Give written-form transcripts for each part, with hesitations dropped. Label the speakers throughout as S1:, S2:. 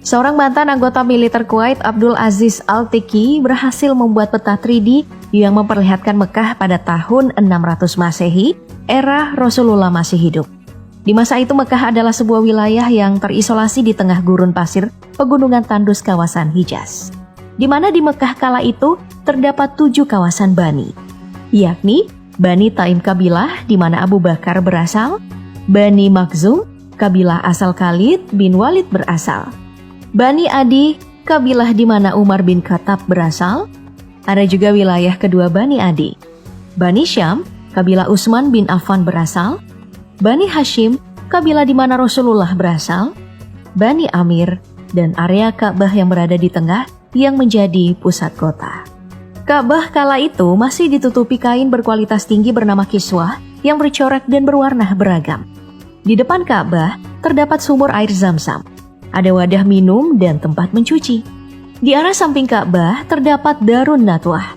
S1: Seorang mantan anggota militer Kuwait, Abdul Aziz Al-Tiki, berhasil membuat peta 3D yang memperlihatkan Mekah pada tahun 600 Masehi, era Rasulullah masih hidup. Di masa itu Mekah adalah sebuah wilayah yang terisolasi di tengah gurun pasir pegunungan tandus kawasan Hijaz. Di mana di Mekah kala itu terdapat 7 kawasan Bani, yakni Bani Taim kabilah di mana Abu Bakar berasal, Bani Makhzum, kabilah asal Khalid bin Walid berasal, Bani Adi, kabilah di mana Umar bin Khattab berasal. Ada juga wilayah kedua Bani Adi, Bani Syam, kabilah Utsman bin Affan berasal, Bani Hashim, kabilah di mana Rasulullah berasal, Bani Amir, dan area Ka'bah yang berada di tengah yang menjadi pusat kota. Ka'bah kala itu masih ditutupi kain berkualitas tinggi bernama kiswah yang bercorak dan berwarna beragam. Di depan Ka'bah terdapat sumur air Zam-Zam. Ada wadah minum dan tempat mencuci. Di arah samping Ka'bah terdapat Darun Nadwah,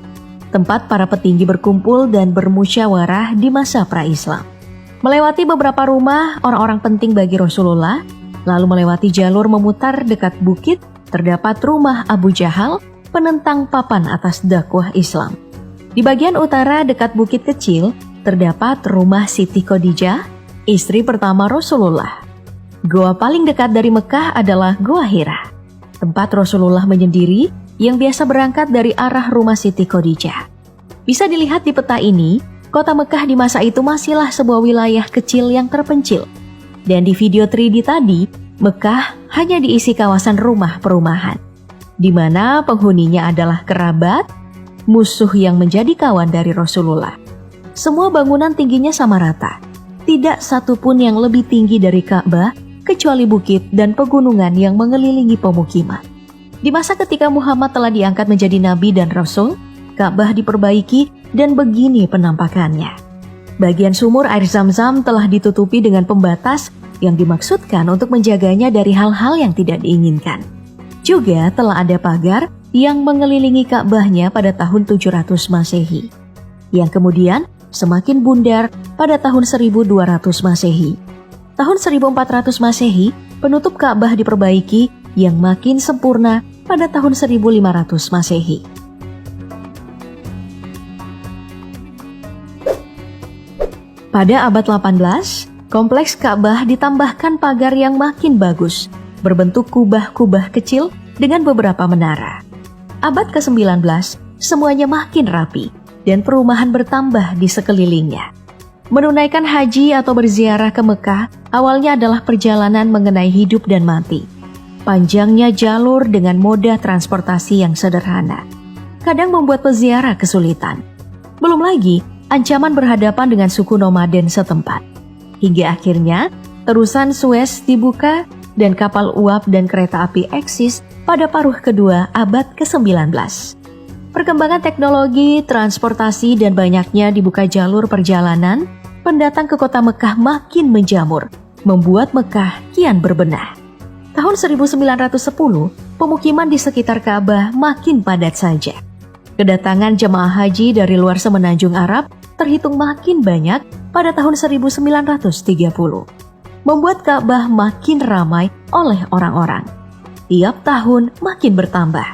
S1: tempat para petinggi berkumpul dan bermusyawarah di masa pra-Islam. Melewati beberapa rumah orang-orang penting bagi Rasulullah, lalu melewati jalur memutar dekat bukit, terdapat rumah Abu Jahal, penentang papan atas dakwah Islam. Di bagian utara dekat bukit kecil, terdapat rumah Siti Khadijah, istri pertama Rasulullah. Goa paling dekat dari Mekah adalah Goa Hira, tempat Rasulullah menyendiri yang biasa berangkat dari arah rumah Siti Khadijah. Bisa dilihat di peta ini, kota Mekah di masa itu masihlah sebuah wilayah kecil yang terpencil. Dan di video 3D tadi, Mekah hanya diisi kawasan rumah perumahan, di mana penghuninya adalah kerabat, musuh yang menjadi kawan dari Rasulullah. Semua bangunan tingginya sama rata, tidak satupun yang lebih tinggi dari Ka'bah, kecuali bukit dan pegunungan yang mengelilingi pemukiman. Di masa ketika Muhammad telah diangkat menjadi nabi dan rasul, Ka'bah diperbaiki dan begini penampakannya. Bagian sumur air Zam-Zam telah ditutupi dengan pembatas yang dimaksudkan untuk menjaganya dari hal-hal yang tidak diinginkan. Juga telah ada pagar yang mengelilingi Ka'bahnya pada tahun 700 Masehi, yang kemudian semakin bundar pada tahun 1200 Masehi. Tahun 1400 Masehi, penutup Ka'bah diperbaiki yang makin sempurna pada tahun 1500 Masehi. Pada abad 18, kompleks Ka'bah ditambahkan pagar yang makin bagus, berbentuk kubah-kubah kecil dengan beberapa menara. Abad ke-19, semuanya makin rapi dan perumahan bertambah di sekelilingnya. Menunaikan haji atau berziarah ke Mekah awalnya adalah perjalanan mengenai hidup dan mati. Panjangnya jalur dengan moda transportasi yang sederhana kadang membuat peziarah kesulitan. Belum lagi ancaman berhadapan dengan suku nomaden setempat. Hingga akhirnya terusan Suez dibuka dan kapal uap dan kereta api eksis pada paruh kedua abad ke-19. Perkembangan teknologi, transportasi, dan banyaknya dibuka jalur perjalanan, pendatang ke kota Mekah makin menjamur, membuat Mekah kian berbenah. Tahun 1910, pemukiman di sekitar Ka'bah makin padat saja. Kedatangan jemaah haji dari luar semenanjung Arab terhitung makin banyak pada tahun 1930, membuat Ka'bah makin ramai oleh orang-orang. Tiap tahun makin bertambah,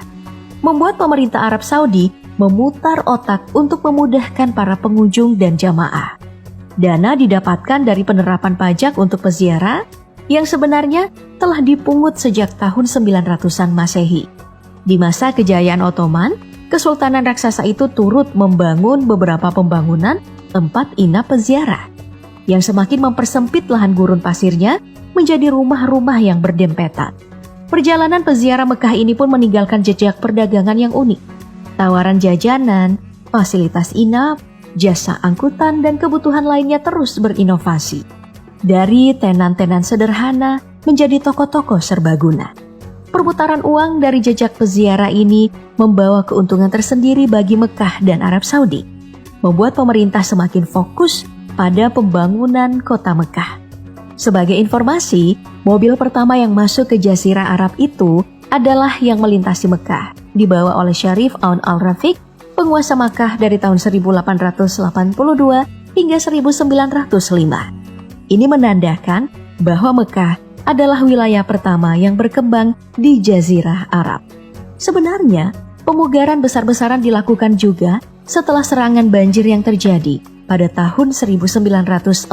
S1: membuat pemerintah Arab Saudi memutar otak untuk memudahkan para pengunjung dan jamaah. Dana didapatkan dari penerapan pajak untuk peziarah yang sebenarnya telah dipungut sejak tahun 900-an Masehi. Di masa kejayaan Ottoman, Kesultanan raksasa itu turut membangun beberapa pembangunan tempat inap peziarah yang semakin mempersempit lahan gurun pasirnya menjadi rumah-rumah yang berdempetan. Perjalanan peziarah Mekah ini pun meninggalkan jejak perdagangan yang unik. Tawaran jajanan, fasilitas inap, jasa angkutan, dan kebutuhan lainnya terus berinovasi. Dari tenan-tenan sederhana menjadi toko-toko serbaguna. Perputaran uang dari jejak peziarah ini membawa keuntungan tersendiri bagi Mekah dan Arab Saudi, membuat pemerintah semakin fokus pada pembangunan kota Mekah. Sebagai informasi, mobil pertama yang masuk ke Jazirah Arab itu adalah yang melintasi Mekah, dibawa oleh Syarif Aun Al-Rafiq, penguasa Makkah dari tahun 1882 hingga 1905. Ini menandakan bahwa Mekah adalah wilayah pertama yang berkembang di Jazirah Arab. Sebenarnya, pemugaran besar-besaran dilakukan juga setelah serangan banjir yang terjadi pada tahun 1941.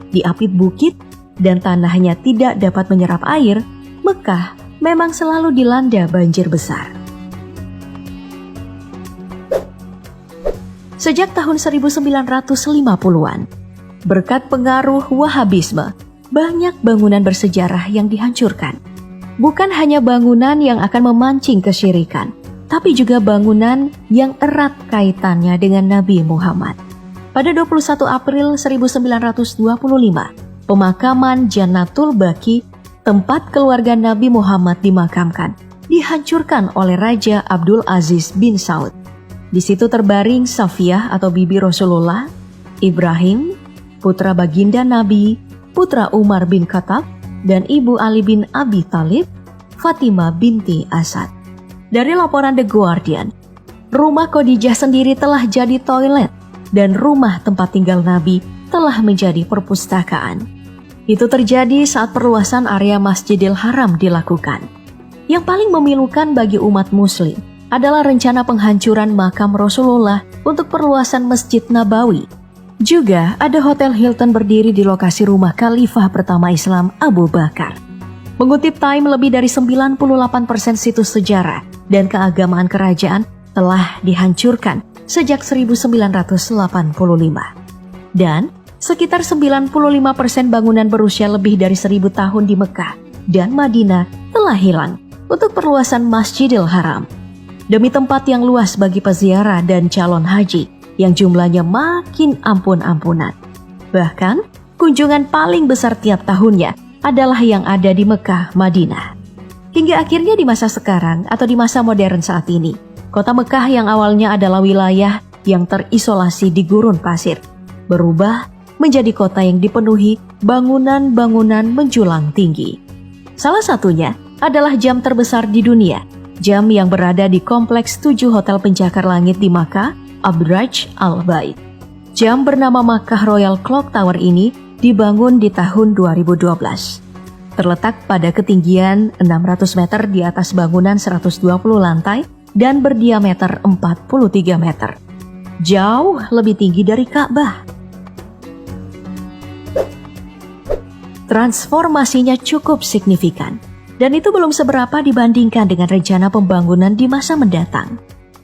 S1: Di apit bukit dan tanahnya tidak dapat menyerap air, Mekah memang selalu dilanda banjir besar. Sejak tahun 1950-an, berkat pengaruh Wahabisme, banyak bangunan bersejarah yang dihancurkan. Bukan hanya bangunan yang akan memancing kesyirikan, tapi juga bangunan yang erat kaitannya dengan Nabi Muhammad. Pada 21 April 1925, pemakaman Jannatul Baqi, tempat keluarga Nabi Muhammad dimakamkan, dihancurkan oleh Raja Abdul Aziz bin Saud. Di situ terbaring Safiyah atau bibi Rasulullah, Ibrahim, putra baginda Nabi, putra Umar bin Khattab, dan ibu Ali bin Abi Thalib, Fatimah binti Asad. Dari laporan The Guardian, rumah Khadijah sendiri telah jadi toilet dan rumah tempat tinggal Nabi telah menjadi perpustakaan. Itu terjadi saat perluasan area Masjidil Haram dilakukan. Yang paling memilukan bagi umat muslim adalah rencana penghancuran makam Rasulullah untuk perluasan Masjid Nabawi. Juga ada Hotel Hilton berdiri di lokasi rumah Khalifah pertama Islam Abu Bakar. Mengutip Time, lebih dari 98% situs sejarah dan keagamaan kerajaan telah dihancurkan sejak 1985. Dan sekitar 95% bangunan berusia lebih dari 1000 tahun di Mekah dan Madinah telah hilang untuk perluasan Masjidil Haram. Demi tempat yang luas bagi peziarah dan calon haji yang jumlahnya makin ampun-ampunan. Bahkan, kunjungan paling besar tiap tahunnya adalah yang ada di Mekah, Madinah. Hingga akhirnya di masa sekarang atau di masa modern saat ini, kota Mekah yang awalnya adalah wilayah yang terisolasi di gurun pasir, berubah menjadi kota yang dipenuhi bangunan-bangunan menjulang tinggi. Salah satunya adalah jam terbesar di dunia, jam yang berada di kompleks 7 hotel pencakar langit di Makkah, Abraj Al-Bait. Jam bernama Makkah Royal Clock Tower ini dibangun di tahun 2012. Terletak pada ketinggian 600 meter di atas bangunan 120 lantai dan berdiameter 43 meter. Jauh lebih tinggi dari Ka'bah. Transformasinya cukup signifikan. Dan itu belum seberapa dibandingkan dengan rencana pembangunan di masa mendatang.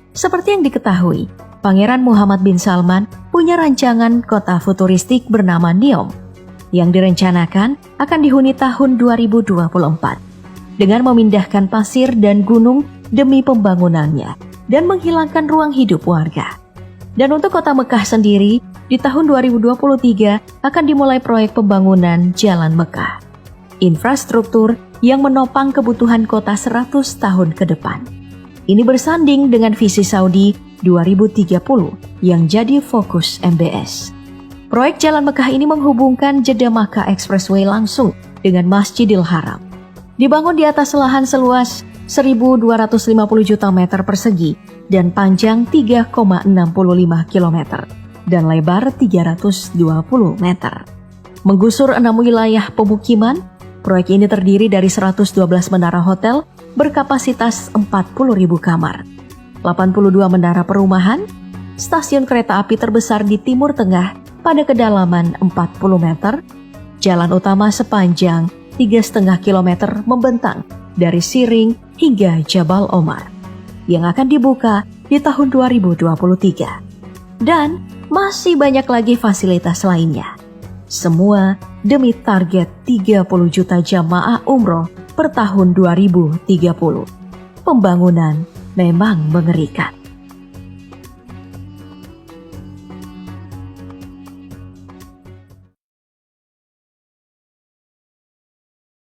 S1: Seperti yang diketahui, Pangeran Muhammad bin Salman punya rancangan kota futuristik bernama Neom, yang direncanakan akan dihuni tahun 2024, dengan memindahkan pasir dan gunung demi pembangunannya, dan menghilangkan ruang hidup warga. Dan untuk kota Mekah sendiri, di tahun 2023 akan dimulai proyek pembangunan Jalan Mekah. Infrastruktur yang menopang kebutuhan kota 100 tahun ke depan. Ini bersanding dengan visi Saudi 2030 yang jadi fokus MBS. Proyek Jalan Mekah ini menghubungkan Jeddah Makkah Expressway langsung dengan Masjidil Haram. Dibangun di atas lahan seluas 1.250 juta meter persegi dan panjang 3,65 km dan lebar 320 meter. Menggusur 6 wilayah pemukiman, proyek ini terdiri dari 112 menara hotel berkapasitas 40.000 kamar, 82 menara perumahan, stasiun kereta api terbesar di Timur Tengah pada kedalaman 40 meter, jalan utama sepanjang 3,5 km membentang dari Siring hingga Jabal Omar, yang akan dibuka di tahun 2023. Dan masih banyak lagi fasilitas lainnya. Semua demi target 30 juta jamaah umroh per tahun 2030. Pembangunan memang mengerikan.